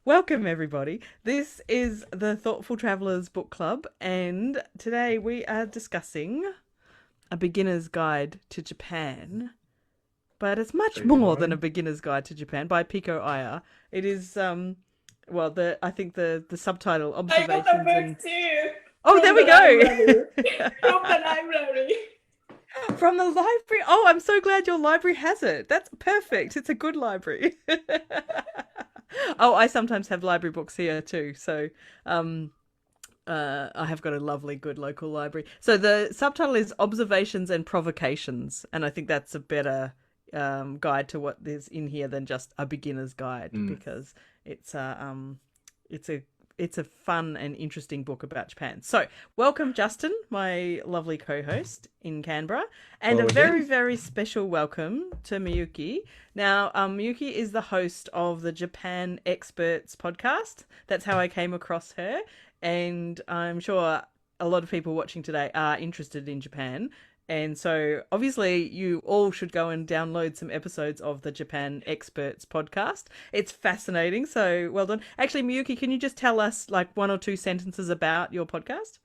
Welcome, everybody. This is the Thoughtful Travellers Book Club, and today we are discussing A Beginner's Guide to Japan. But it's much Very more than A annoying. Beginner's Guide to Japan by Pico Iyer. It is, I think the subtitle, I got the Observations and... book too Oh, there from the we library. go! From the library. From the library. Oh, I'm so glad your library has it. That's perfect. It's a good library. Oh, I sometimes have library books here too. So, um, I have got a lovely, good local library. So the subtitle is Observations and Provocations, and I think that's a better guide to what is in here than just a beginner's guide Mm. because it's it's a it's a fun and interesting book about Japan. So, welcome, Justin, my lovely co-host in Canberra, and a Hello very, again. very special welcome to Miyuki. Now, Miyuki is the host of the Japan Experts podcast. That's how I came across her, and I'm sure a lot of people watching today are interested in Japan. And so, obviously, you all should go and download some episodes of the Japan Experts podcast. It's fascinating. So, well done. Actually, Miyuki, can you just tell us like one or two sentences about your podcast?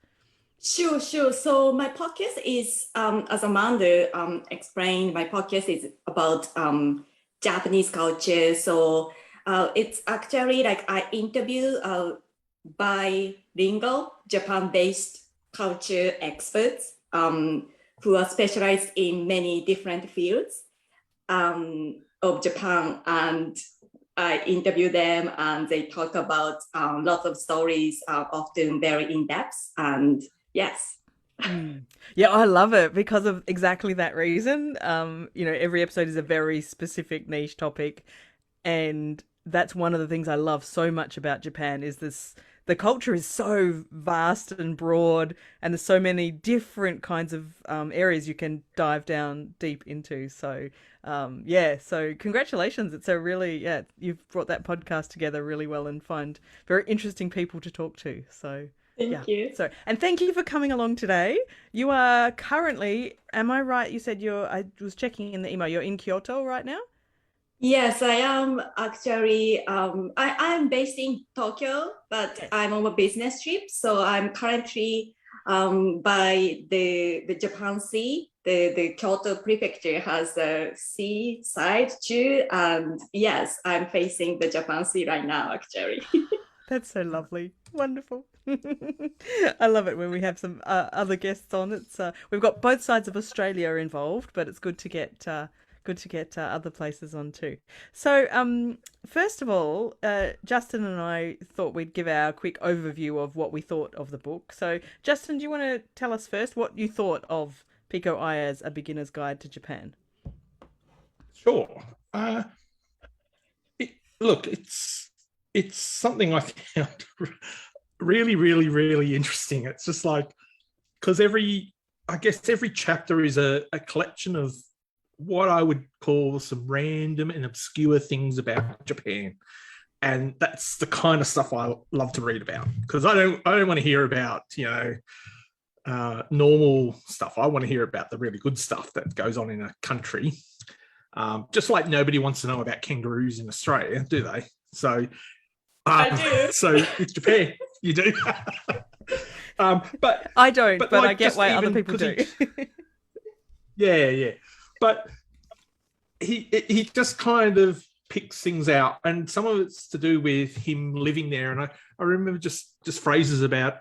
Sure, sure. So my podcast is, as Amanda explained, my podcast is about Japanese culture. So it's actually like I interview bilingual Japan-based culture experts who are specialized in many different fields of Japan, and I interview them and they talk about lots of stories, often very in depth. And yes. Mm. Yeah, I love it because of exactly that reason. Every episode is a very specific niche topic, and that's one of the things I love so much about Japan is this the culture is so vast and broad, and there's so many different kinds of areas you can dive down deep into. So, yeah, so congratulations. It's a really, yeah, you've brought that podcast together really well and find very interesting people to talk to. So, yeah. Thank you. So, and thank you for coming along today. You are currently, am I right? You said I was checking in the email, you're in Kyoto right now? Yes, I am actually, I'm based in Tokyo, but Yes. I'm on a business trip. So I'm currently by the Japan Sea. The Kyoto prefecture has a seaside too. And yes, I'm facing the Japan Sea right now, actually. That's so lovely. Wonderful. I love it when we have some other guests on. It's we've got both sides of Australia involved, but it's good to get other places on too. So, first of all, Justin and I thought we'd give our quick overview of what we thought of the book. So, Justin, do you want to tell us first what you thought of Pico Iyer's A Beginner's Guide to Japan? Sure. Uh, Look, it's something I found really, really, really interesting. It's just like because I guess every chapter is a collection of what I would call some random and obscure things about Japan, and that's the kind of stuff I love to read about because I don't want to hear about normal stuff. I want to hear about the really good stuff that goes on in a country. Just like nobody wants to know about kangaroos in Australia, do they? So, I um, do. so with Japan, you do. but I don't, but but I like get just why other even people because do. yeah, yeah. But he just kind of picks things out, and some of it's to do with him living there. And I remember just phrases about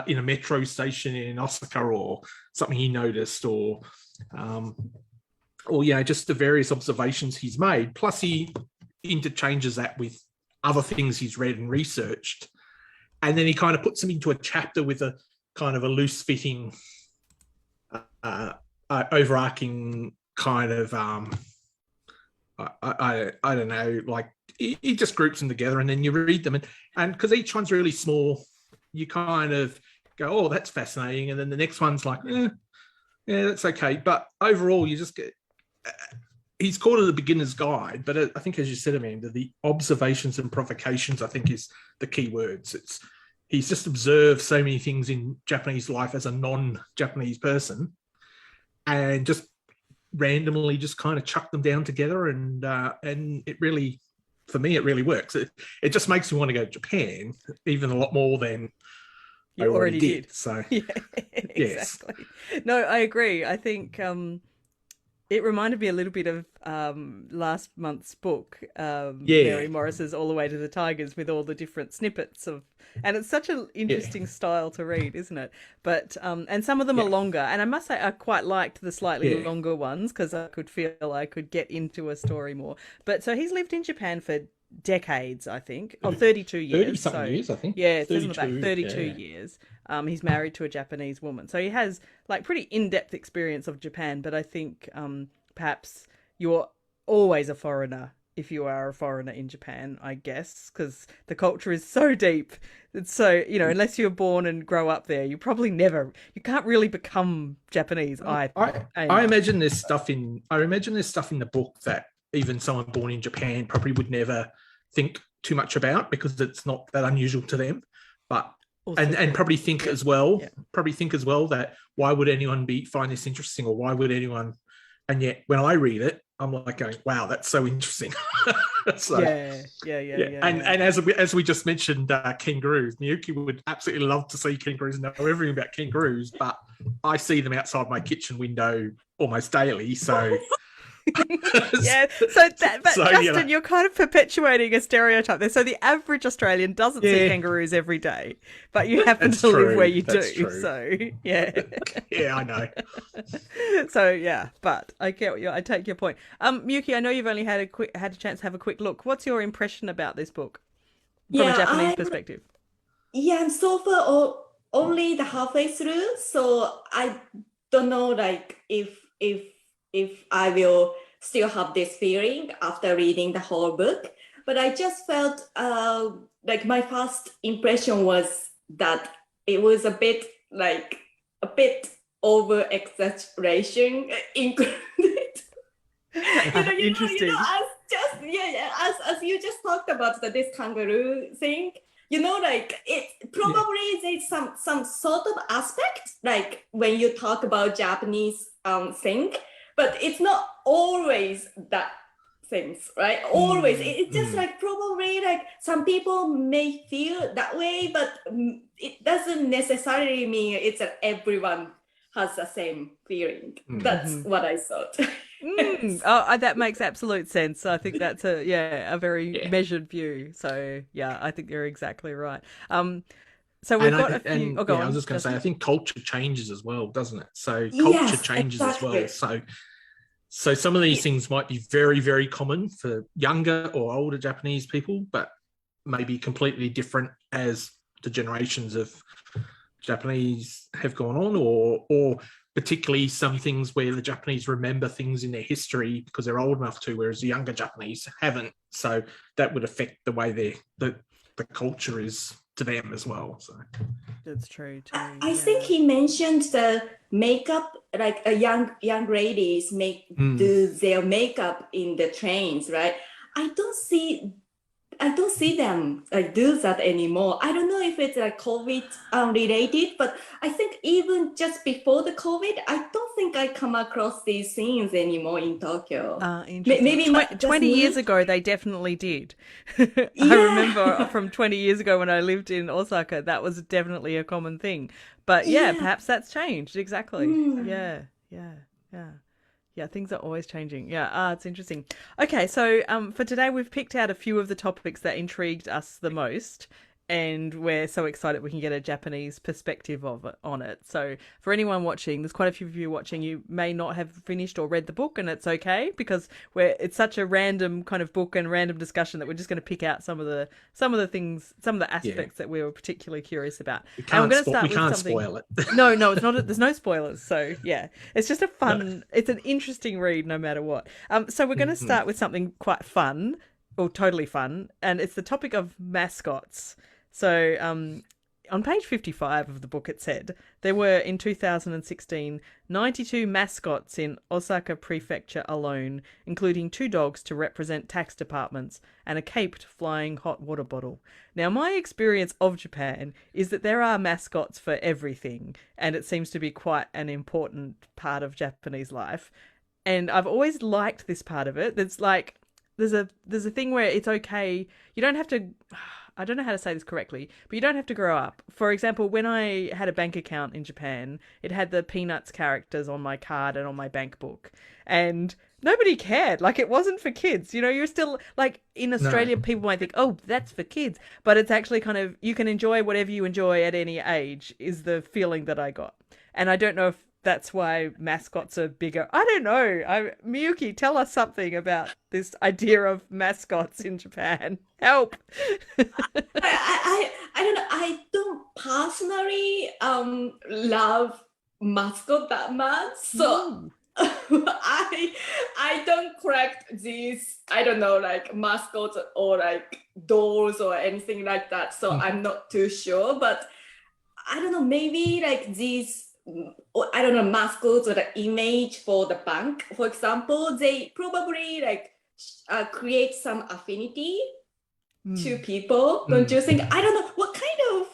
in a metro station in Osaka or something he noticed, um, or just the various observations he's made. Plus, he interchanges that with other things he's read and researched, and then he kind of puts them into a chapter with a kind of a loose fitting, overarching kind of I don't know, like he just groups them together and then you read them and because each one's really small, you kind of go, oh, that's fascinating, and then the next one's like, yeah, that's okay. But overall, you just get. He's called it a beginner's guide, but I think, as you said, Amanda, the observations and provocations, I think, is the key words. He's just observed so many things in Japanese life as a non-Japanese person, and just randomly just kind of chuck them down together, and it really for me, it really works. It just makes me want to go to Japan even a lot more than I You already already did. So, Yeah, yes. exactly. No, I agree. I think it reminded me a little bit of last month's book, Yeah. Mary Morris's All the Way to the Tigers, with all the different snippets of, and it's such an Yeah. interesting style to read, isn't it? But and some of them are Yeah. longer, and I must say I quite liked the slightly Yeah. longer ones because I could feel I could get into a story more. But so he's lived in Japan for decades, I think, 32 30 years. something So years, I think. yeah, it says on the back 32. 32 Yeah. years. He's married to a Japanese woman, so he has like pretty in-depth experience of Japan. But I think perhaps you're always a foreigner if you are a foreigner in Japan, I guess, because the culture is so deep. It's so, unless you're born and grow up there, you probably never, you can't really become Japanese. I imagine there's stuff in the book that even someone born in Japan probably would never think too much about because it's not that unusual to them. But and probably think as well that why would anyone find this interesting, or why would anyone, and yet when I read it, I'm like going, wow, that's so interesting. So, yeah. And as we just mentioned, kangaroos, Miyuki would absolutely love to see kangaroos, know everything about kangaroos, but I see them outside my kitchen window almost daily. So yeah, but So, Justin, you're kind of perpetuating a stereotype there. So the average Australian doesn't see kangaroos every day, but you happen to live where you do. True. So yeah, yeah, I know. So yeah, but I take your point. Miyuki, I know you've only had a chance to have a quick look. What's your impression about this book from a Japanese perspective? Yeah, I'm so far only the halfway through, so I don't know like if I will still have this feeling after reading the whole book. But I just felt like my first impression was that it was a bit over exaggeration included. Interesting. As you just talked about this kangaroo thing, like it probably there's some sort of aspect like when you talk about Japanese thing, but it's not always that things, right? Always. It's just like probably like some people may feel that way, but it doesn't necessarily mean it's that everyone has the same feeling. That's what I thought. Oh, that makes absolute sense. I think that's a very measured view. So yeah, I think you're exactly right. So we've got a few. I was just going to say, I think culture changes as well, doesn't it? So culture changes as well. So some of these things might be very, very common for younger or older Japanese people, but maybe completely different as the generations of Japanese have gone on, or particularly some things where the Japanese remember things in their history because they're old enough to, whereas the younger Japanese haven't. So that would affect the way the culture is to them as well. So that's true too. I think he mentioned the makeup, like young ladies do their makeup in the trains, right? I don't see them like do that anymore. I don't know if it's like COVID related, but I think even just before the COVID, I don't think I come across these scenes anymore in Tokyo. Maybe 20 years ago they definitely did. I remember from 20 years ago when I lived in Osaka, that was definitely a common thing. But perhaps that's changed. Exactly. Yeah, things are always changing. Yeah, it's interesting. Okay, so for today we've picked out a few of the topics that intrigued us the most, and we're so excited we can get a Japanese perspective on it. So for anyone watching, there's quite a few of you watching, you may not have finished or read the book, and it's okay because it's such a random kind of book and random discussion that we're just going to pick out some of the things, some of the aspects that we were particularly curious about. We can't spoil it. No, it's not. There's no spoilers. So yeah, it's just it's an interesting read no matter what. So we're going to start with something quite fun, or totally fun, and it's the topic of mascots. So on page 55 of the book, it said there were in 2016 92 mascots in Osaka Prefecture alone, including 2 dogs to represent tax departments and a caped flying hot water bottle. Now, my experience of Japan is that there are mascots for everything, and it seems to be quite an important part of Japanese life. And I've always liked this part of it. It's like there's a thing where it's okay. You don't have to. I don't know how to say this correctly, but you don't have to grow up. For example, when I had a bank account in Japan, it had the Peanuts characters on my card and on my bank book, and nobody cared. Like, it wasn't for kids. You know, you're still like in No. Australia, people might think, oh, that's for kids, but it's actually kind of you can enjoy whatever you enjoy at any age. Is the feeling that I got, and I don't know if that's why mascots are bigger. I don't know. Miyuki, tell us something about this idea of mascots in Japan. Help. I don't know. I don't personally love mascot that much, so I don't collect these. I don't know, like mascots or like dolls or anything like that. So I'm not too sure, but I don't know. Maybe like these. I don't know, mascots or the image for the bank, for example, they probably like create some affinity to people, don't you think? I don't know what kind of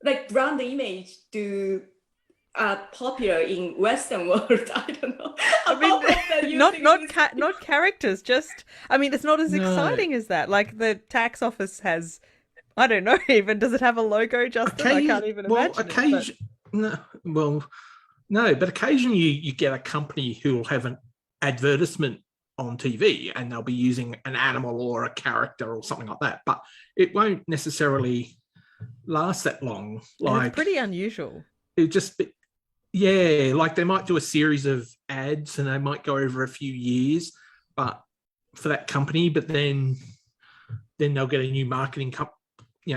like brand image do popular in Western world. I don't know. I mean, not characters. Just, I mean, it's not as No. exciting as that. Like the tax office has, I don't know. Even does it have a logo, Justin? I can't even imagine. No, but occasionally you get a company who will have an advertisement on TV and they'll be using an animal or a character or something like that, but it won't necessarily last that long. Like, it's pretty unusual. It just, yeah, like they might do a series of ads and they might go over a few years, but for that company, but then they'll get a new marketing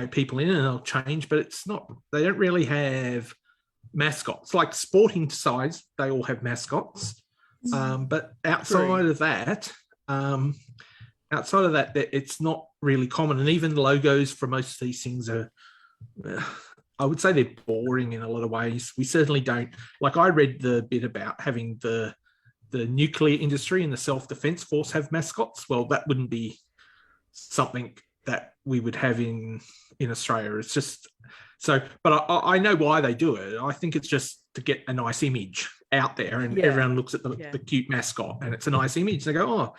people in and they'll change, but it's not, they don't really have mascots. Like sporting sides, they all have mascots. But outside of that, it's not really common. And even logos for most of these things are, I would say they're boring in a lot of ways. We certainly don't, like I read the bit about having the nuclear industry and the self-defense force have mascots. Well, that wouldn't be something that we would have in Australia. It's just so, but I know why they do it. I think it's just to get a nice image out there, and everyone looks at the cute mascot, and it's a nice image. They go, oh,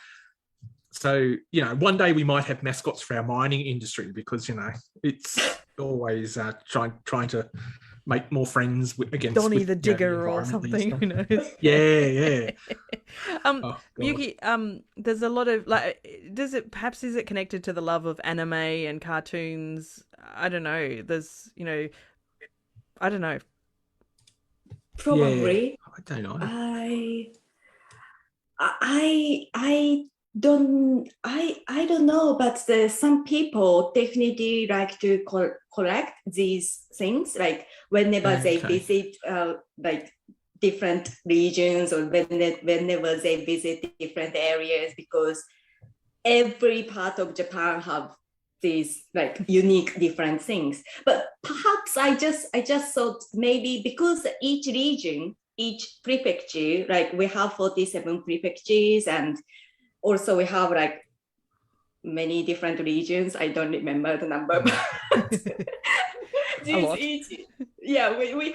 so one day we might have mascots for our mining industry because it's always trying to make more friends against Donnie the Digger or something. Yeah. Miyuki, there's a lot of is it connected to the love of anime and cartoons? I don't know. There's I don't know. Probably. Yeah, I don't know. I don't know, but some people definitely like to collect these things, like whenever they visit like different regions or whenever they visit different areas, because every part of Japan have these like unique different things. But perhaps I just thought maybe because each region, each prefecture, like we have 47 prefectures, and also we have like many different regions. I don't remember the number, but we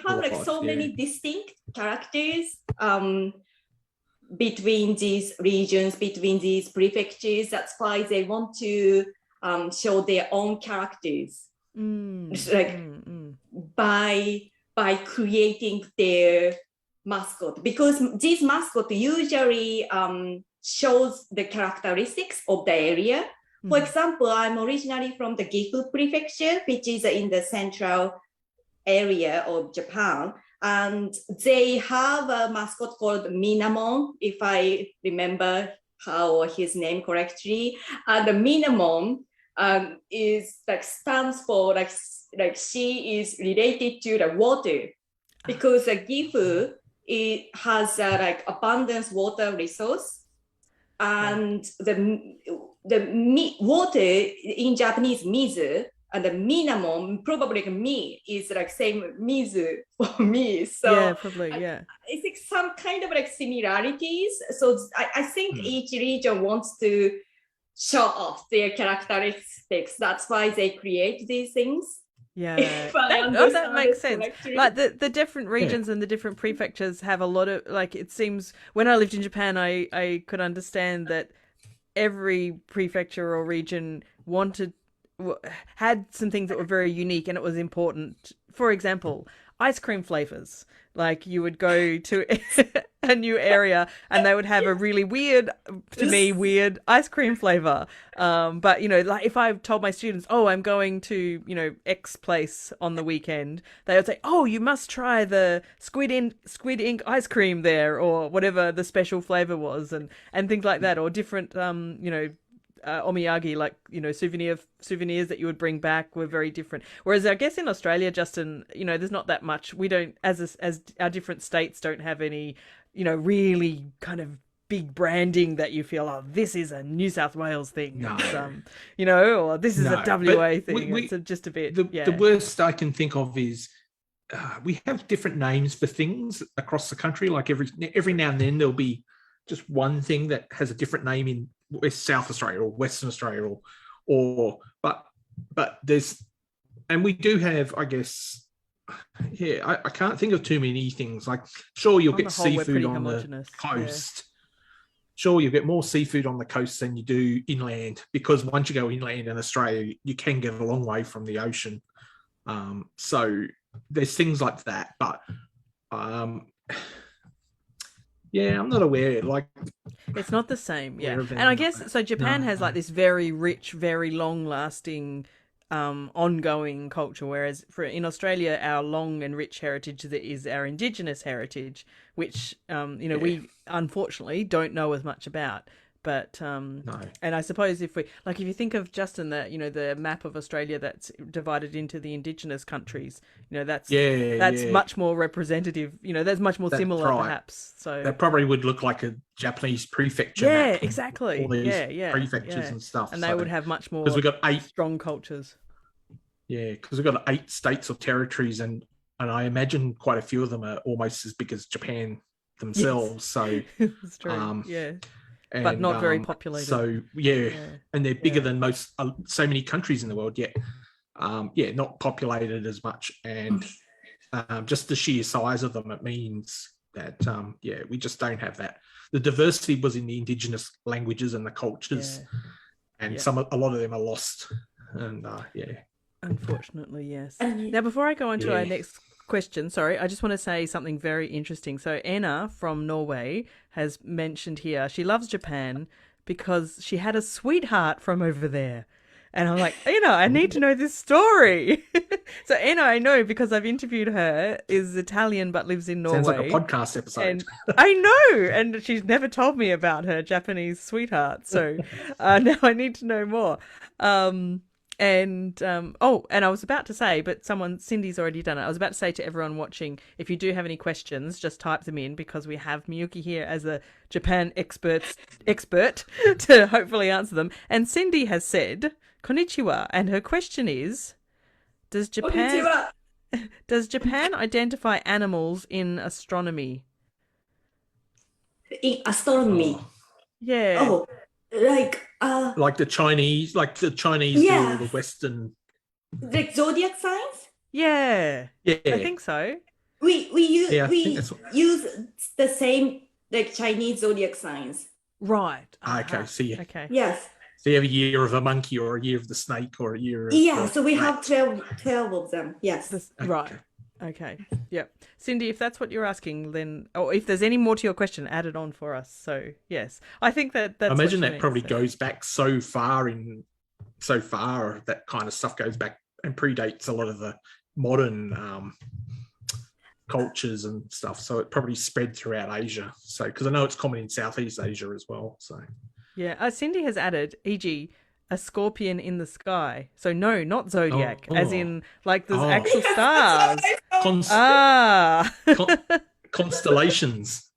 have like so many distinct characters between these regions, between these prefectures. That's why they want to show their own characters, by creating their mascot, because this mascot usually shows the characteristics of the area. For example, I'm originally from the Gifu prefecture, which is in the central area of Japan, and they have a mascot called Minamon, if I remember his name correctly. And the Minamon is like stands for like she is related to the water, because the Gifu it has like abundance water resource, and the water in Japanese mizu, and the Minamon probably like mi is like same mizu for me. So probably I think some kind of like similarities. So I think each region wants to show off their characteristics. That's why they create these things. Yeah, that makes sense. Correctly. Like the different regions and the different prefectures have a lot of, like, it seems when I lived in Japan, I could understand that every prefecture or region had some things that were very unique, and it was important. For example, ice cream flavors. Like you would go to a new area and they would have a really weird, to me, weird ice cream flavor. But like if I told my students, oh, I'm going to, X place on the weekend, they would say, oh, you must try the squid ink ice cream there, or whatever the special flavor was, and things like that, or different, omiyagi, like souvenirs that you would bring back were very different. Whereas I guess in Australia, Justin, there's not that much. We don't, as our different states don't have any, really kind of big branding that you feel, oh, this is a New South Wales thing, No. or this is a WA thing. It's just a bit. The worst I can think of is we have different names for things across the country. Like every now and then there'll be just one thing that has a different name in South Australia or Western Australia, but there's, and we do have, I guess, I can't think of too many things. Like, sure, you'll get seafood on the coast. Yeah. Sure, you'll get more seafood on the coast than you do inland, because once you go inland in Australia, you can get a long way from the ocean. So there's things like that, but yeah, I'm not aware. Like, it's not the same. Yeah, and I guess so. Japan has like this very rich, very long-lasting, ongoing culture. Whereas in Australia, our long and rich heritage is our Indigenous heritage, which we unfortunately don't know as much about. But no. And I suppose if you think of, Justin, the map of Australia that's divided into the Indigenous countries, that's much more representative. That's much more similar, right, perhaps. So that probably would look like a Japanese prefecture. Yeah, map, exactly. All these prefectures and stuff, and they would have much more, because we've got 8 strong cultures. Yeah, because we've got 8 states or territories, and I imagine quite a few of them are almost as big as Japan themselves. Yes. So it's true. But not very populated. So and they're bigger than most, so many countries in the world. Yet, not populated as much, and just the sheer size of them, it means that we just don't have that. The diversity was in the Indigenous languages and the cultures, and a lot of them are lost. And unfortunately, yes. Now, before I go on to our next question, sorry, I just want to say something very interesting. So Anna from Norway has mentioned here she loves Japan because she had a sweetheart from over there. And I'm like, I need to know this story. So Anna, I know because I've interviewed her, is Italian but lives in Norway. Sounds like a podcast episode. And I know, and she's never told me about her Japanese sweetheart. So now I need to know more. And I was about to say, but Cindy's already done it. I was about to say to everyone watching, if you do have any questions, just type them in, because we have Miyuki here as a Japan expert to hopefully answer them. And Cindy has said, "Konnichiwa," and her question is, does Japan identify animals in astronomy? In astronomy? Oh. Yeah. Oh, like the Chinese do, or the Western, like zodiac signs. Yeah, I think so. We use the same like Chinese zodiac signs. Right. Okay. So yes. So you have a year of a monkey, or a year of the snake, or a year of so we have 12 of them. Yes. Right. Okay. Yep. Cindy, if that's what you're asking, then, or if there's any more to your question, add it on for us. So yes, I think that's. I imagine that probably goes back so far that kind of stuff goes back and predates a lot of the modern cultures and stuff. So it probably spread throughout Asia. So because I know it's common in Southeast Asia as well. So yeah, Cindy has added, e.g., a scorpion in the sky. So no, not zodiac, as in like there's actual stars. Constellations.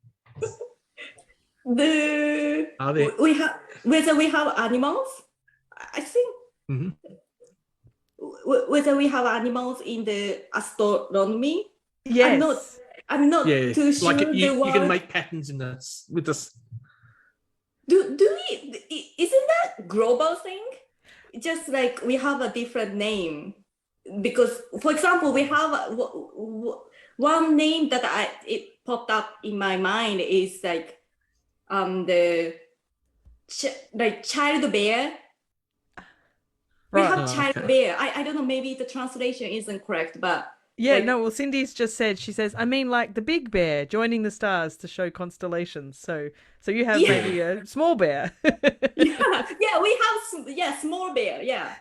Are they? We have, whether we have animals, I think. Mm-hmm. Whether we have animals in the astronomy. Yes. I'm not too sure. Like you can make patterns in this with this. Do we? Isn't that global thing? Just like we have a different name, because, for example, we have one name that it popped up in my mind is like the like child bear. We Right. have child Okay. bear. I don't know, maybe the translation isn't correct, but Yeah, like no, well, Cindy's just said, she says, I mean, like the big bear joining the stars to show constellations. So you have yeah, Yeah. maybe a small bear. yeah, we have small bear, yeah.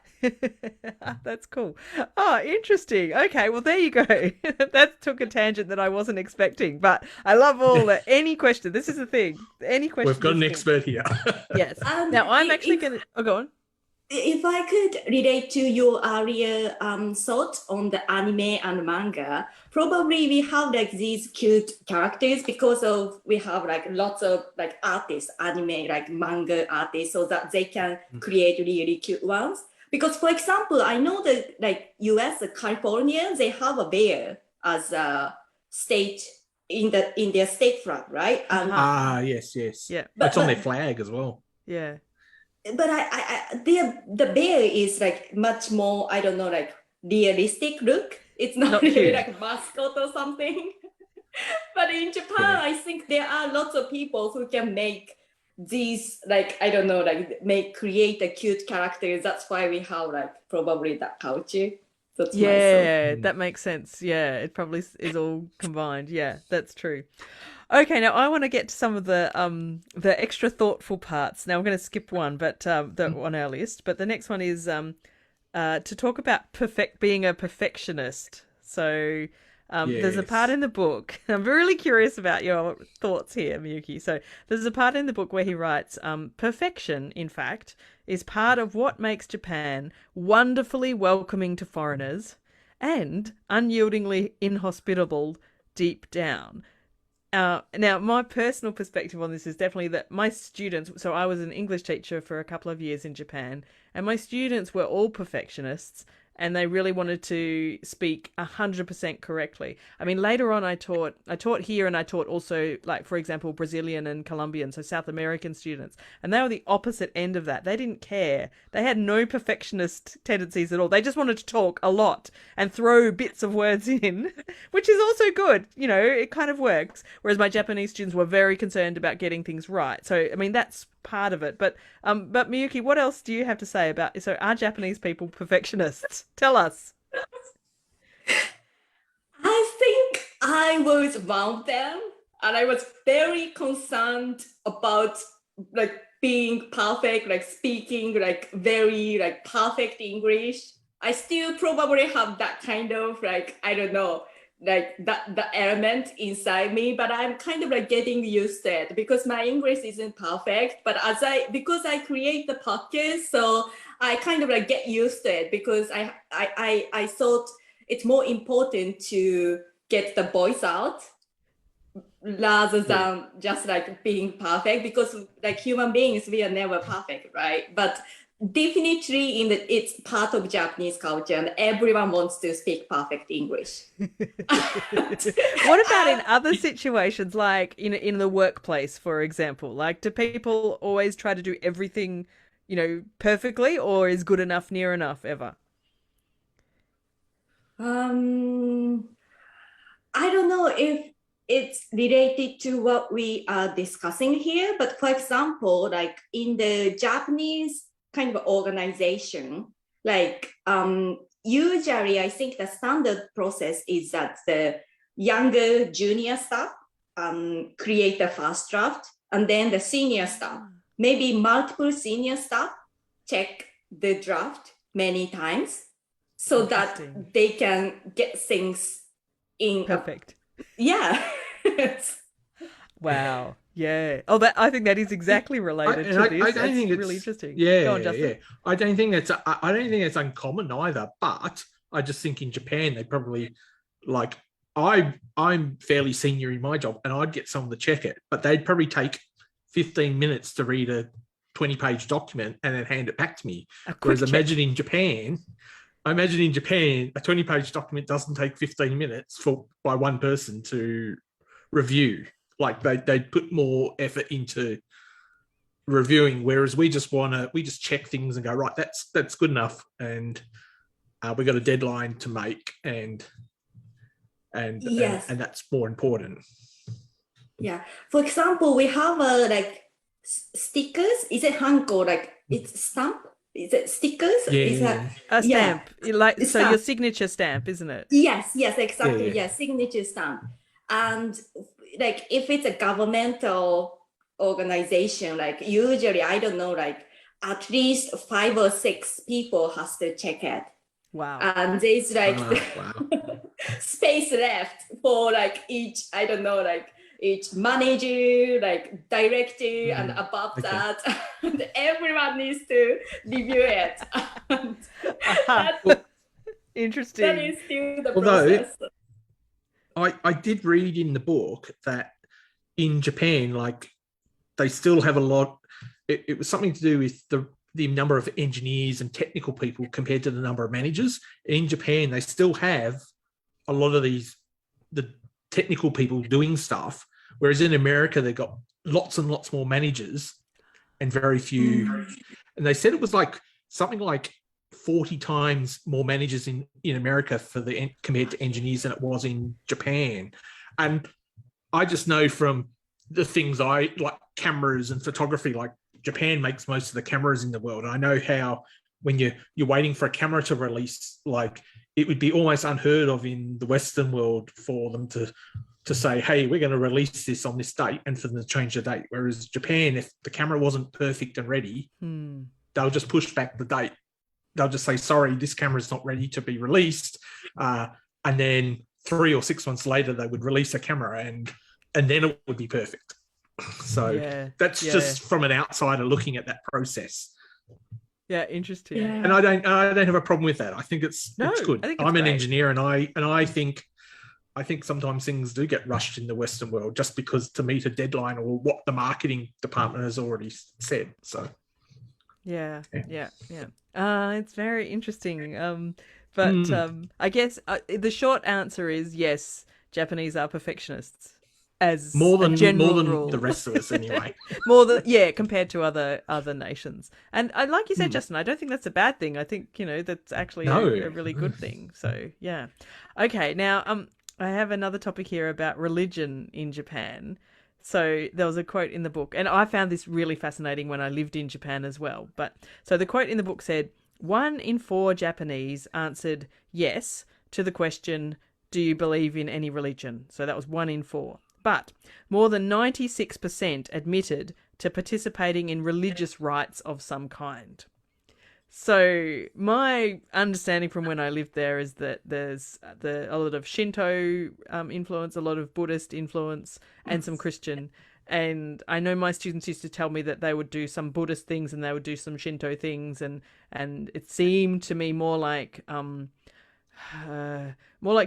That's cool. Oh, interesting. Okay, well, there you go. That took a tangent that I wasn't expecting, but I love all that. Any question, this is the thing. Any We've question got is an good. expert here. Yes. And Now, I'm actually going to, oh, go on. if I could relate to your earlier thought on the anime and manga, probably we have like these cute characters because of we have like lots of like artists, anime like manga artists, so that they can create really cute ones. Because for example, I know that like US, California, they have a bear as a state in their state flag, right? And Uh-huh. Yes, yes. Yeah. It's on their but flag as well. Yeah. the bear is like much more, I don't know, like realistic look. It's not Not really cute. like a mascot or something. But in Japan, Yeah. I think there are lots of people who can make these like, I don't know, like create a cute character. That's why we have like probably that culture. That's my thought. Yeah, that makes sense. Yeah, it probably is all combined. Yeah, that's true. Okay, now I want to get to some of the extra thoughtful parts. Now I'm going to skip one, but on our list. But the next one is to talk about being a perfectionist. So there's a part Yes. in the book. I'm really curious about your thoughts here, Miyuki. So there's a part in the book where he writes, perfection, in fact, is part of what makes Japan wonderfully welcoming to foreigners and unyieldingly inhospitable deep down. Now, my personal perspective on this is definitely that my students, so I was an English teacher for a couple of years in Japan, and my students were all perfectionists and they really wanted to speak 100% correctly. I mean, later on I taught here and I taught also, like, for example, Brazilian and Colombian, so South American students, and they were the opposite end of that. They didn't care. They had no perfectionist tendencies at all. They just wanted to talk a lot and throw bits of words in, which is also good. You know, it kind of works. Whereas my Japanese students were very concerned about getting things right. So, I mean, that's part of it. But Miyuki, what else do you have to say about, so are Japanese people perfectionists? Tell us. I think I was one of them, and I was very concerned about like being perfect, like speaking like very like perfect English. I still probably have that kind of like, I don't know, like that the element inside me, but I'm kind of like getting used to it because my English isn't perfect. But because I create the podcast, so I kind of like get used to it because I thought it's more important to get the voice out rather Yeah. than just like being perfect, because like human beings, we are never perfect, right? But definitely it's part of Japanese culture and everyone wants to speak perfect English. What about in other situations, like in the workplace, for example? Like, do people always try to do everything, perfectly, or is good enough near enough ever? um I don't know if it's related to what we are discussing here, but for example, like in the Japanese kind of organization, like usually I think the standard process is that the younger junior staff create the first draft, and then the senior staff, maybe multiple senior staff, check the draft many times so that Interesting. they can get things in a, Perfect. yeah. Wow. Yeah. Oh, that I think that is exactly related to I this. don't That's think really it's interesting. Go on, yeah, yeah. Justin. I don't think it's uncommon either. But I just think in Japan they probably like I'm fairly senior in my job and I'd get someone to check it, but they'd probably take 15 minutes to read a 20-page document and then hand it back to me. A quick Whereas check. I imagine in Japan, a 20-page document doesn't take 15 minutes by one person to review. Like they put more effort into reviewing, whereas we just check things and go, right, that's good enough, and we got a deadline to make, and Yes. that's more important. Yeah. For example, we have a like stickers. Is it hanko? Like it's stamp? Is it stickers? Is that Yeah. A yeah? stamp, like so your Stamp. signature stamp, isn't it? Yes, exactly. Yeah. Yes, signature stamp. And like if it's a governmental organization, like usually I don't know, like at least 5 or 6 people has to check it. Wow. And there's like Wow. space left for like each, I don't know, like each manager, like director, and above Okay. that, and everyone needs to review it. And Aha. that Interesting. is still the Although process. I did read in the book that in Japan, like they still have a lot. It was something to do with the number of engineers and technical people compared to the number of managers. In Japan, they still have a lot of the technical people doing stuff, whereas in America, they've got lots and lots more managers and very few. And they said it was like something like 40 times more managers in America compared to engineers than it was in Japan. And I just know from the things I like, cameras and photography, like Japan makes most of the cameras in the world. And I know how when you're waiting for a camera to release, like it would be almost unheard of in the Western world for them to say, hey, we're going to release this on this date, and for them to change the date. Whereas Japan, if the camera wasn't perfect and ready, they'll just push back the date. They'll just say, sorry, this camera's not ready to be released. And then 3 or 6 months later, they would release a camera and then it would be perfect. So that's just from an outsider looking at that process. Yeah, interesting. Yeah. And I don't have a problem with that. I think it's good. I think I'm an great. engineer, and I think sometimes things do get rushed in the Western world just because to meet a deadline or what the marketing department has already said. So yeah. It's very interesting. But I guess the short answer is yes, Japanese are perfectionists. As more a than general rule. the rest of us anyway. More than compared to other nations. And like you said, Justin, I don't think that's a bad thing. I think that's actually a really good thing. So yeah, okay. Now I have another topic here about religion in Japan. So there was a quote in the book, and I found this really fascinating when I lived in Japan as well. But so the quote in the book said, 1 in 4 Japanese answered yes to the question, do you believe in any religion? So that was 1 in 4. But more than 96% admitted to participating in religious rites of some kind. So my understanding from when I lived there is that there's a lot of Shinto influence, a lot of Buddhist influence, and some Christian. And I know my students used to tell me that they would do some Buddhist things and they would do some Shinto things, and it seemed to me more like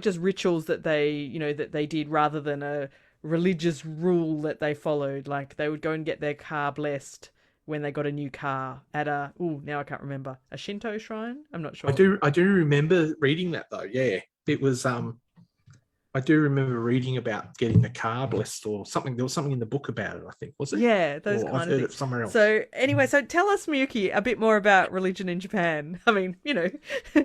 just rituals that they did rather than a religious rule that they followed. Like they would go and get their car blessed when they got a new car at now I can't remember, a Shinto shrine. I'm not sure. I do remember reading that though. Yeah, it was I do remember reading about getting the car blessed or something. There was something in the book about it, I think, was it? Yeah, those or kind I've of heard things. it somewhere else. So anyway, tell us, Miyuki, a bit more about religion in Japan. I mean,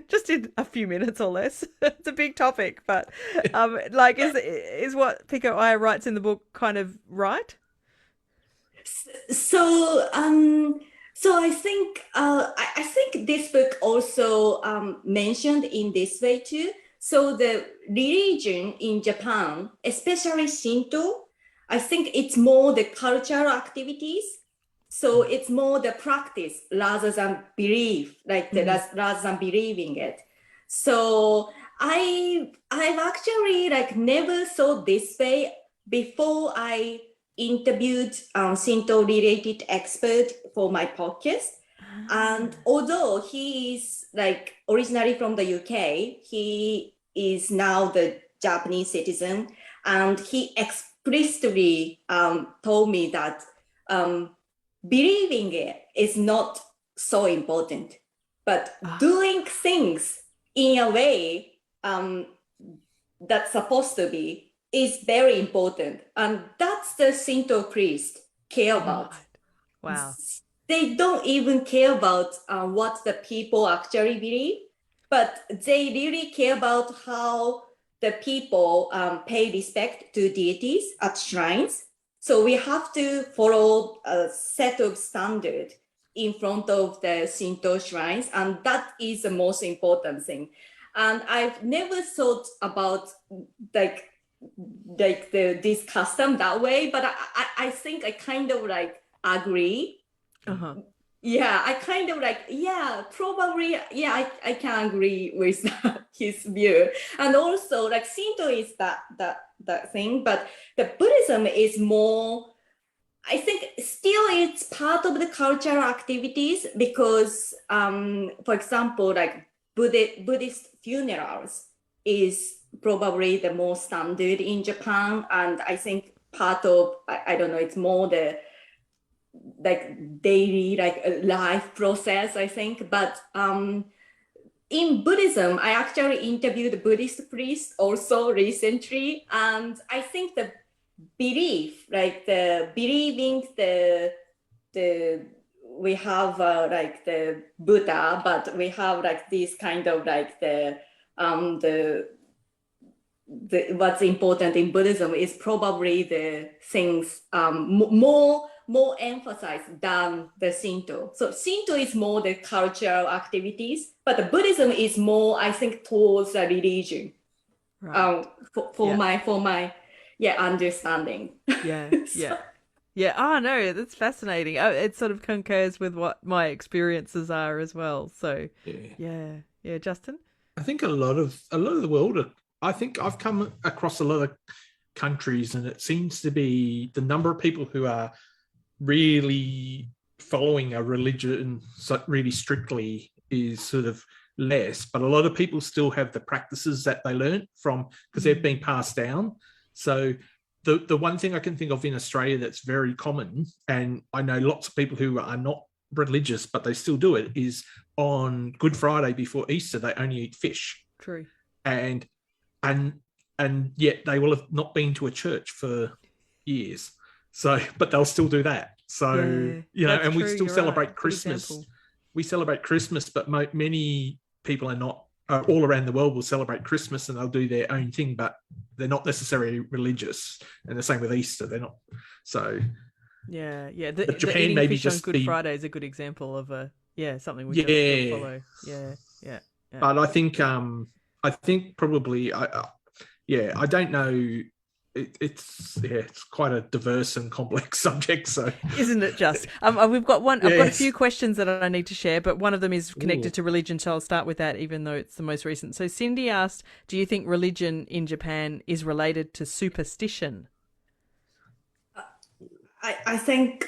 just in a few minutes or less. It's a big topic, but is what Pico Iyer writes in the book kind of right? So I think I think this book also mentioned in this way too. So the religion in Japan, especially Shinto, I think it's more the cultural activities. So it's more the practice rather than belief, rather than believing it. So I've actually never thought this way before I interviewed Shinto related expert for my podcast. And although he is originally from the UK, he is now the Japanese citizen, and he explicitly told me that believing it is not so important, but doing things in a way that's supposed to be is very important. And that's the Shinto priest care about. Wow. They don't even care about what the people actually believe, but they really care about how the people pay respect to deities at shrines. So we have to follow a set of standards in front of the Shinto shrines, and that is the most important thing. And I've never thought about like this custom that way, but I think I kind of like agree. Uh-huh. Yeah, I kind of like, yeah, probably, yeah, I can agree with his view. And also like Shinto is that thing, but the Buddhism is more, I think still it's part of the cultural activities because, for example, like Buddhist funerals is probably the most standard in Japan. And I think part of, I don't know, it's more the like daily life process, I think. But in Buddhism, I actually interviewed a Buddhist priest also recently, and I think the belief, like the believing the we have like the Buddha, but we have like this kind of like the what's important in Buddhism is probably the things more emphasized than the Shinto. So Shinto is more the cultural activities, but the Buddhism is more, I think, towards the religion. Right. For my understanding. Yeah. So- Yeah. Yeah. Oh no, that's fascinating. Oh, it sort of concurs with what my experiences are as well. So Yeah. yeah. Justin. I think a lot of the world. I think I've come across a lot of countries, and it seems to be the number of people who are really following a religion really strictly is sort of less, but a lot of people still have the practices that they learned from because they've been passed down. So the one thing I can think of in Australia that's very common, and I know lots of people who are not religious but they still do it, is on Good Friday before Easter they only eat fish. True. And yet they will have not been to a church for years. So, but they'll still do that. So, that's and we true, still you're celebrate right. Good Christmas. example. We celebrate Christmas, but many people are not, all around the world will celebrate Christmas and they'll do their own thing, but they're not necessarily religious. And the same with Easter, they're not. So, Yeah. but The Japan eating maybe fish on just Good be, Friday is a good example of something we can yeah. still follow. Yeah. But I think probably, I don't know. It's quite a diverse and complex subject. So, isn't it just? We've got one. I've got a Yes. few questions that I need to share, but one of them is connected Ooh. to religion, so I'll start with that, even though it's the most recent. So Cindy asked, "Do you think religion in Japan is related to superstition?" I think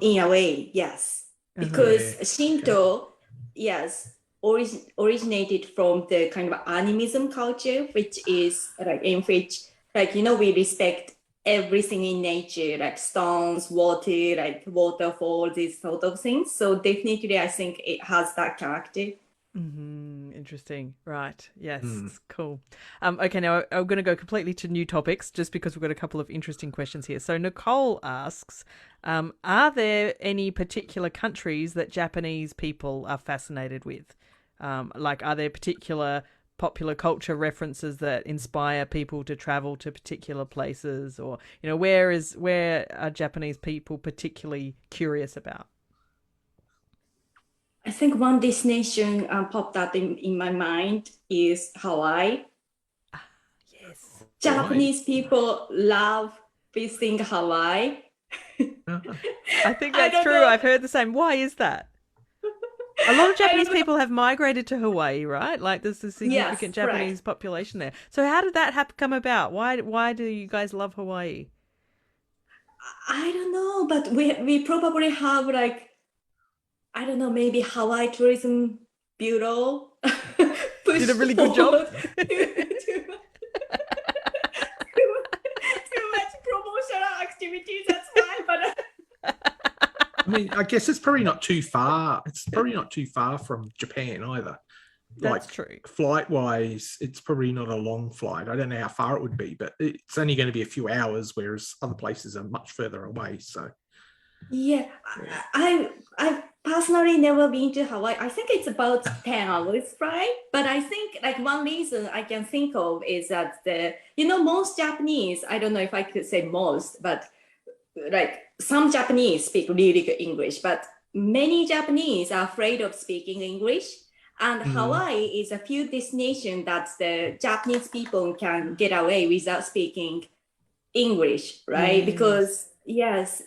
in a way, yes. Because Shinto, yes, originated from the kind of animism culture, which is like in which we respect everything in nature, like stones, water, like waterfall, these sort of things. So definitely, I think it has that character. Interesting. Right. Yes. Cool. Okay, now I'm going to go completely to new topics just because we've got a couple of interesting questions here. So Nicole asks, are there any particular countries that Japanese people are fascinated with? Are there particular popular culture references that inspire people to travel to particular places, or where are Japanese people particularly curious about? I think one destination popped up in my mind is Hawaii. Yes. Japanese people love visiting Hawaii. I think I that's don't true. know. I've heard the same. Why is that? A lot of Japanese people have migrated to Hawaii, right? Like there's a significant Yes, Japanese population there. So how did that come about? Why do you guys love Hawaii? I don't know, but we probably have I don't know, maybe Hawaii Tourism Bureau Did a really good job. too much promotional activities. That's why, but I mean, I guess it's probably not too far. It's probably not too far from Japan either. That's true. Flight wise, it's probably not a long flight. I don't know how far it would be, but it's only going to be a few hours, whereas other places are much further away. So, yeah, I personally never been to Hawaii. I think it's about 10 hours flight, but I think one reason I can think of is that most Japanese, I don't know if I could say most, but like some Japanese speak really good English, but many Japanese are afraid of speaking English. And Hawaii is a few destination that the Japanese people can get away without speaking English, right? Because There's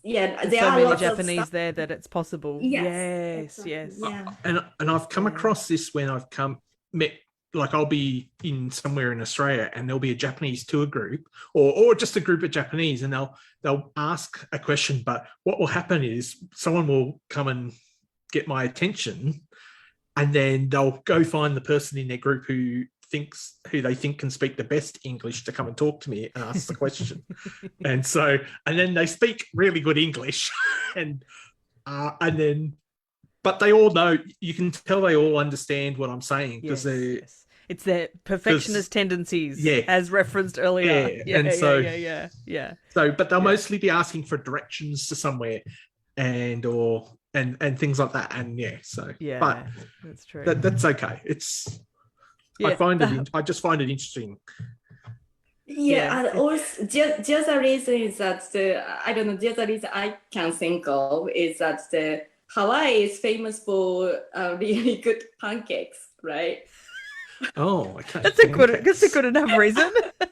there so are many lots of Japanese stuff. there that it's possible. Yes, Yes. yeah. And I've come across this when I've met, like I'll be in somewhere in Australia and there'll be a Japanese tour group or just a group of Japanese, and they'll ask a question, but what will happen is someone will come and get my attention, and then they'll go find the person in their group who they think can speak the best English to come and talk to me and ask the question. and then they speak really good English and then but they all know, you can tell they all understand what I'm saying because Yes. It's their perfectionist tendencies, as referenced earlier. Yeah. So, but they'll mostly be asking for directions to somewhere and things like that. And but that's true. That's okay. I just find it interesting. And also just a reason is that just a reason I can think of is that Hawaii is famous for really good pancakes, right? Oh, okay. That's a good enough reason. And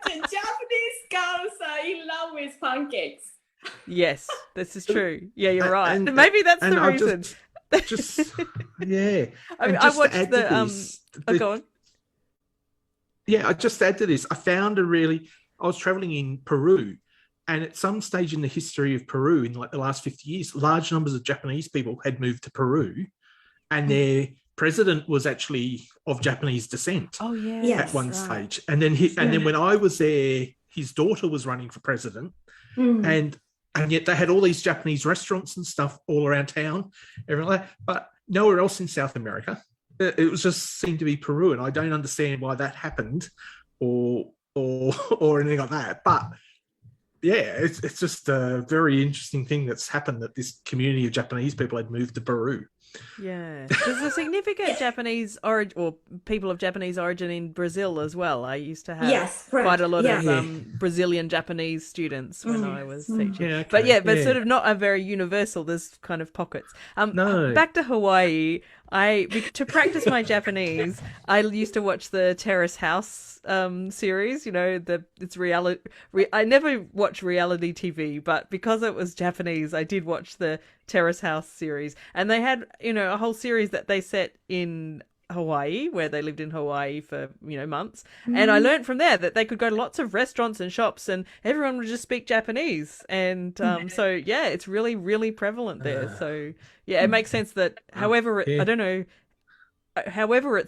Japanese girls are in love with pancakes. Yes, this is true. Yeah, you're right. Maybe that's the reason. I watched go on. Yeah, I just add to this. I was traveling in Peru, and at some stage in the history of Peru, in like the last 50 years, large numbers of Japanese people had moved to Peru, and their president was actually of Japanese descent. Oh yeah, at one stage, and then when I was there, his daughter was running for president, and yet they had all these Japanese restaurants and stuff all around town, everything like that, but nowhere else in South America. It was just seemed to be Peru, and I don't understand why that happened, or anything like that. But it's just a very interesting thing that's happened, that this community of Japanese people had moved to Peru. Yeah, there's a significant Japanese origin, or people of Japanese origin in Brazil as well. I used to have quite a lot of Brazilian Japanese students when I was teaching. But sort of not a very universal. There's kind of pockets. Back to Hawaii. To practice my Japanese, I used to watch the Terrace House series. It's reality. I never watch reality TV, but because it was Japanese, I did watch the Terrace House series, and they had a whole series that they set in Hawaii, where they lived in Hawaii for months, and I learned from there that they could go to lots of restaurants and shops, and everyone would just speak Japanese, and so it's really, really prevalent there. So it makes sense that however it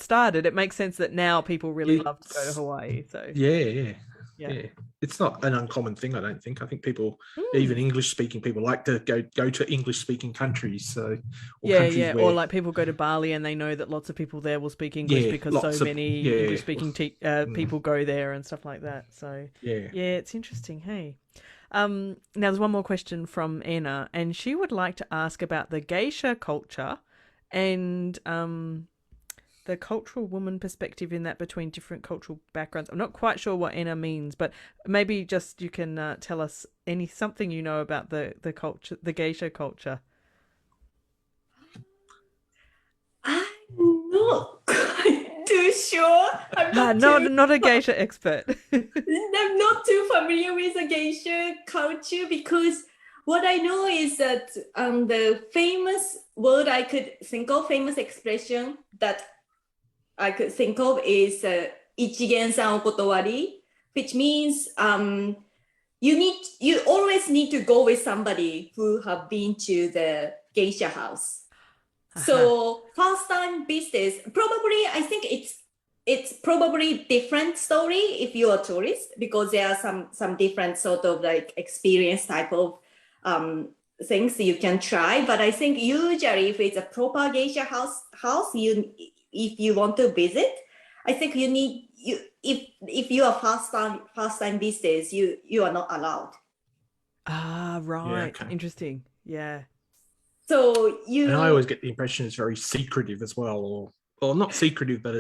started, it makes sense that now people really love to go to Hawaii. So it's not an uncommon thing, I don't think. I think people, even English-speaking people, like to go to English-speaking countries. So or like people go to Bali and they know that lots of people there will speak English because so many English-speaking people go there and stuff like that. So it's interesting. Hey, now there's one more question from Anna, and she would like to ask about the geisha culture and the cultural woman perspective in that between different cultural backgrounds. I'm not quite sure what Anna means, but maybe just you can tell us something about the culture, the geisha culture. I'm not quite too sure. I'm not a geisha expert. I'm not too familiar with the geisha culture, because what I know is that the famous word I could think of, famous expression that I could think of is ichigen-san okotowari, which means you always need to go with somebody who have been to the geisha house. So first time business, probably I think it's probably different story if you're a tourist, because there are some different sort of like experience type of things you can try. But I think usually if it's a proper geisha house, if you want to visit, I think you need if you are first time visitors, you are not allowed. Right. Interesting. Yeah. So and I always get the impression it's very secretive as well, or not secretive, but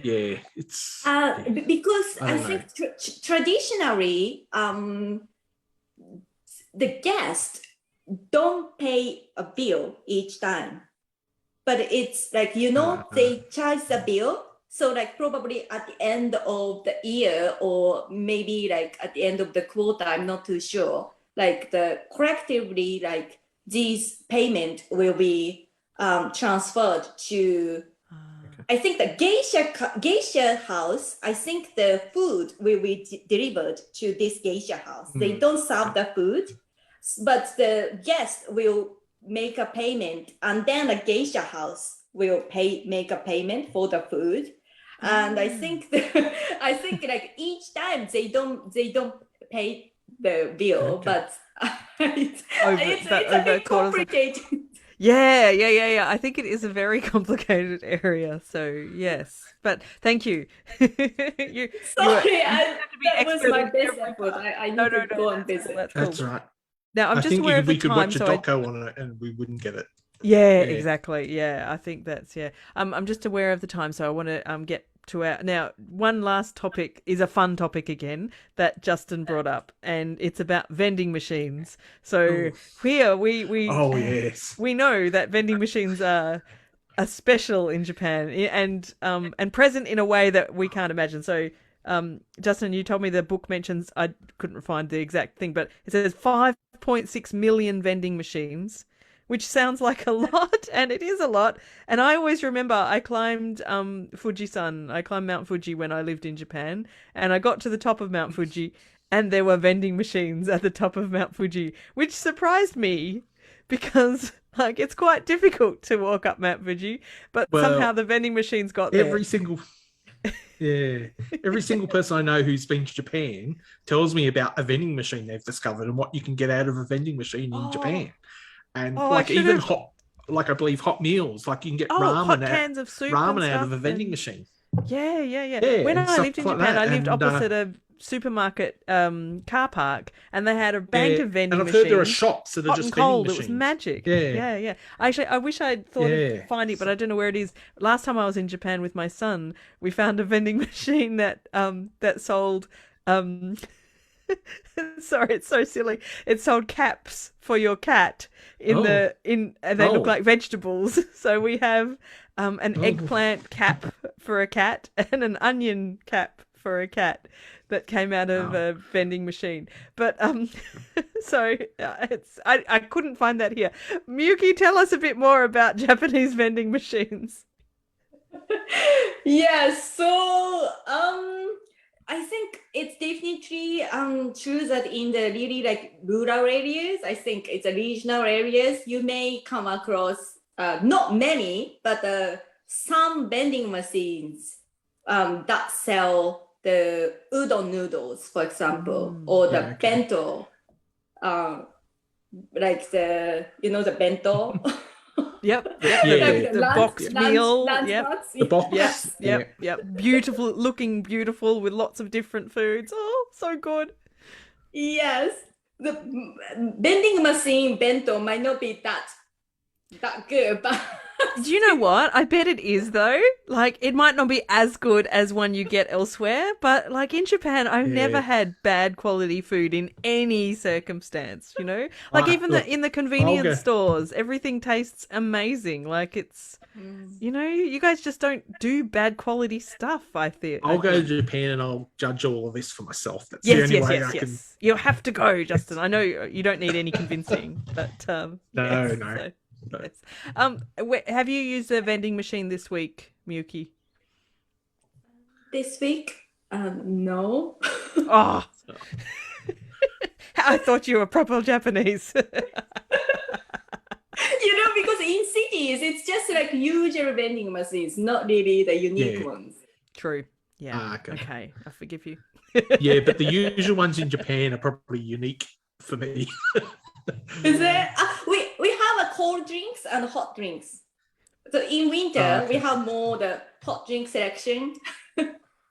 Yeah, it's Because I I don't know. think traditionally, the guest don't pay a bill each time, but it's like, they charge the bill. So like probably at the end of the year, or maybe like at the end of the quarter, I'm not too sure. Like the collectively, like these payment will be transferred to. I think the geisha house. I think the food will be delivered to this geisha house. They don't serve the food, but the guest will make a payment, and then the geisha house will make a payment for the food. And I think I think like each time they don't pay the bill, but it's a bit complicated. Yeah. I think it is a very complicated area. So yes, but thank you. you Sorry, have to be that was expert my in best every effort. part. I need No, to go and that's cool. visit. That's cool. That's right. Now I'm I just think aware of the we could time, watch a so doco on it and we wouldn't get it. yeah, Yeah. exactly. Yeah, I think that's I'm just aware of the time, so I want to get to our now. One last topic is a fun topic again that Justin brought up, and it's about vending machines. So here Oh yes. we know that vending machines are special in Japan and present in a way that we can't imagine. So Justin, you told me the book mentions, I couldn't find the exact thing, but it says 5.6 million vending machines, which sounds like a lot, and it is a lot. And I always remember I climbed Fujisan. I climbed Mount Fuji when I lived in Japan, and I got to the top of Mount Fuji, and there were vending machines at the top of Mount Fuji, which surprised me because like it's quite difficult to walk up Mount Fuji, but somehow the vending machines got there. Every single person I know who's been to Japan tells me about a vending machine they've discovered and what you can get out of a vending machine in Japan. And like even hot, like I believe hot meals, like you can get hot cans of soup ramen out and of a vending machine. Yeah. When I lived in Japan, I lived opposite a supermarket car park, and they had a bank of vending machines. And I've heard there are shops that are just vending machines. It was magic. Yeah. Yeah. Actually, I wish I'd thought of finding it, but I don't know where it is. Last time I was in Japan with my son, we found a vending machine that sold sorry, it's so silly. It sold caps for your cat and they look like vegetables. So we have an eggplant cap for a cat and an onion cap for a cat that came out of a vending machine. But so I couldn't find that here. Miyuki, tell us a bit more about Japanese vending machines. So I think it's definitely true that in the really like rural areas, I think it's a regional areas, you may come across not many, but some vending machines that sell the udon noodles, for example, or the bento, like the bento. Yep. Like the box meal. Box. The box. Yep. Looking beautiful with lots of different foods. Oh, so good. Yes. The vending machine bento might not be that good, but do you know what? I bet it is though. Like it might not be as good as one you get elsewhere, but like in Japan, I've never had bad quality food in any circumstance, Like even in the convenience stores, everything tastes amazing. Like it's you guys just don't do bad quality stuff, I think. I'll go to Japan and I'll judge all of this for myself. That's the only way I can. You'll have to go, Justin. I know you don't need any convincing, but No. So. Yes. Have you used a vending machine this week, Miyuki? This week? No. Oh. I thought you were proper Japanese. Because in cities, it's just like usual vending machines, not really the unique ones. True. Yeah. Okay. I forgive you. Yeah, but the usual ones in Japan are probably unique for me. Is it? We have a cold drinks and hot drinks. So in winter, we have more the hot drink selection.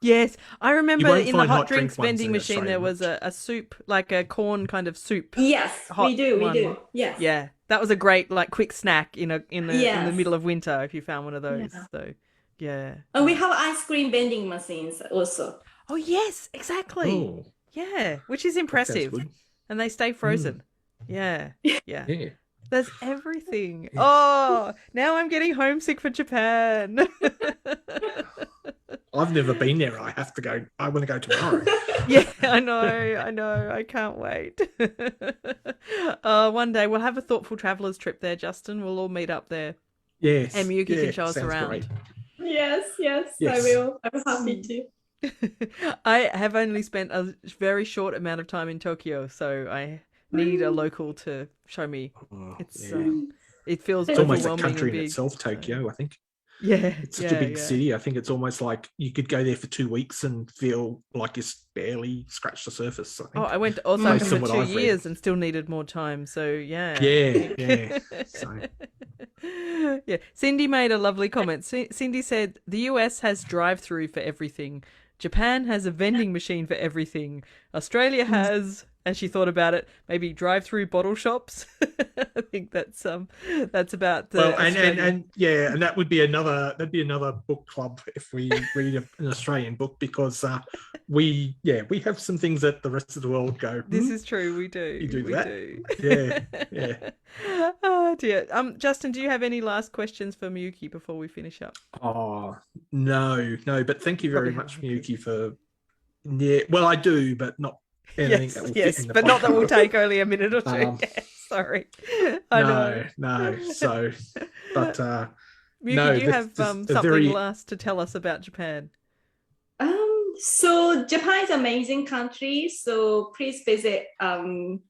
Yes, I remember in the hot drinks vending machine there was a soup, like a corn kind of soup. Yes, we do. Yes. Yeah, that was a great like quick snack in the middle of winter if you found one of those. Yeah. So Yeah. And we have ice cream vending machines also. Oh yes, exactly. Oh, Yeah, which is that sounds impressive. good. And they stay frozen. Yeah. Yeah. Yeah. There's everything. Yeah. Oh, now I'm getting homesick for Japan. I've never been there. I have to go. I want to go tomorrow. Yeah, I know. I can't wait. One day we'll have a thoughtful travelers trip there, Justin. We'll all meet up there. Yes. And Miyuki can show us sounds around. great. Yes, I Yes. will. I'm happy to. I have only spent a very short amount of time in Tokyo, so I need a local to show me. Oh, It's yeah. it feels It's almost a overwhelming country and in big. itself, Tokyo, I think. Yeah, It's such a big city. I think it's almost like you could go there for 2 weeks and feel like you barely scratched the surface. I think. Oh, I went to Osaka Based for on what 2 I've read. years and still needed more time. So yeah. Yeah. So, Yeah. Cindy made a lovely comment. Cindy said the US has drive-through for everything. Japan has a vending machine for everything. Australia has, and she thought about it, maybe drive-through bottle shops. I think that's about well, Australia. and that would be another book club if we read an Australian book, because we have some things that the rest of the world go. This is true. We do. You do we that? do. Yeah. Oh dear. Justin, do you have any last questions for Miyuki before we finish up? Oh no, but thank you very Probably much, have. Miyuki, for. Yeah, well, I do, but not anything that will fit Yes, in the but not that will podcast. take only a minute or two. Um, Sorry. I know. No. So, but Miyuki, no, do you this- have this- a something very- last to tell us about Japan? So Japan is an amazing country. So please visit soon.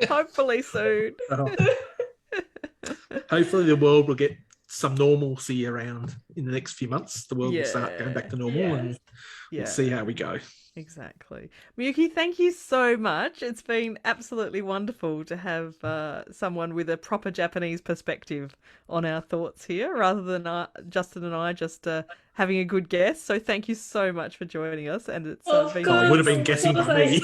Hopefully soon. Hopefully the world will get some normalcy around in the next few months. The world will start Yeah. going back to normal, Yes. and Yeah. we'll see how we go. Exactly. Miyuki, thank you so much. It's been absolutely wonderful to have someone with a proper Japanese perspective on our thoughts here, rather than Justin and I just having a good guess. So thank you so much for joining us. And it's Of been course. Would have been guessing by me.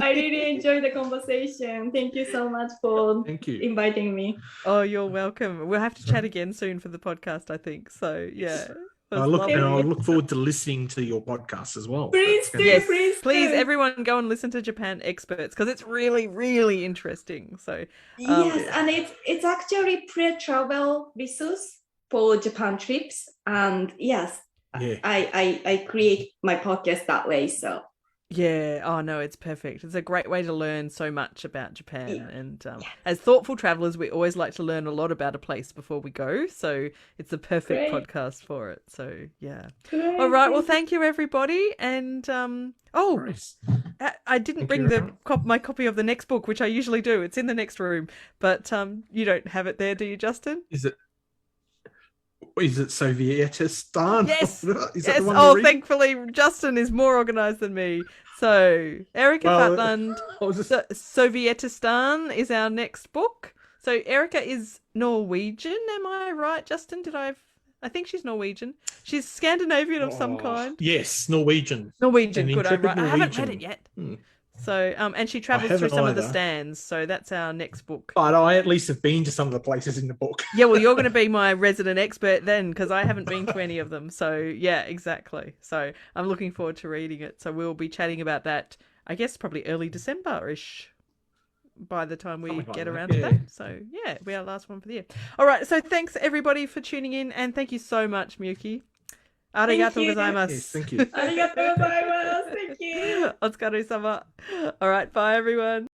I really enjoyed the conversation. Thank you so much for Thank you. inviting me. Oh, you're welcome. We'll have to chat again soon for the podcast, I think. So yeah. It was I lovely. look forward to listening to your podcast as well. Please That's do, gonna be- Yes, please do. everyone go and listen to Japan Experts, because it's really, really interesting. So Yes, and it's actually pre-travel resource for Japan trips. And yes, Yeah. I create my podcast that way. So yeah, oh no, it's perfect. It's a great way to learn so much about Japan. Yeah. And as thoughtful travelers, we always like to learn a lot about a place before we go. So it's a perfect Great. podcast for it. So yeah. great. All right. Well, thank you, everybody. And Nice. I didn't Thank bring you, the everyone. my copy of the next book, which I usually do. It's in the next room, but you don't have it there, do you, Justin? Is it Sovietistan? Yes. Is that Yes. the one Oh, you're reading? thankfully, Justin is more organised than me. So Erica Well, Fatland, I was just- Sovietistan is our next book. So Erica is Norwegian. Am I right, Justin? I think she's Norwegian. She's Scandinavian of some kind. Yes, Norwegian. Norwegian. An Good. I'm intrepid right. I haven't read Norwegian. it yet. Hmm. So and she travels through haven't some of the either. stands. So that's our next book. But I at least have been to some of the places in the book. Yeah, well, you're going to be my resident expert then, because I haven't been to any of them. So, yeah, exactly. So, I'm looking forward to reading it. So, we'll be chatting about that, I guess, probably early December-ish by the time we Something like get that, around to yeah. that. So, yeah, we are our last one for the year. All right. So, thanks, everybody, for tuning in. And thank you so much, Miyuki. Arigatou you. gozaimasu. Yes, thank you. ありがとうございます。Thank you. お疲れ様. All right. Bye, everyone.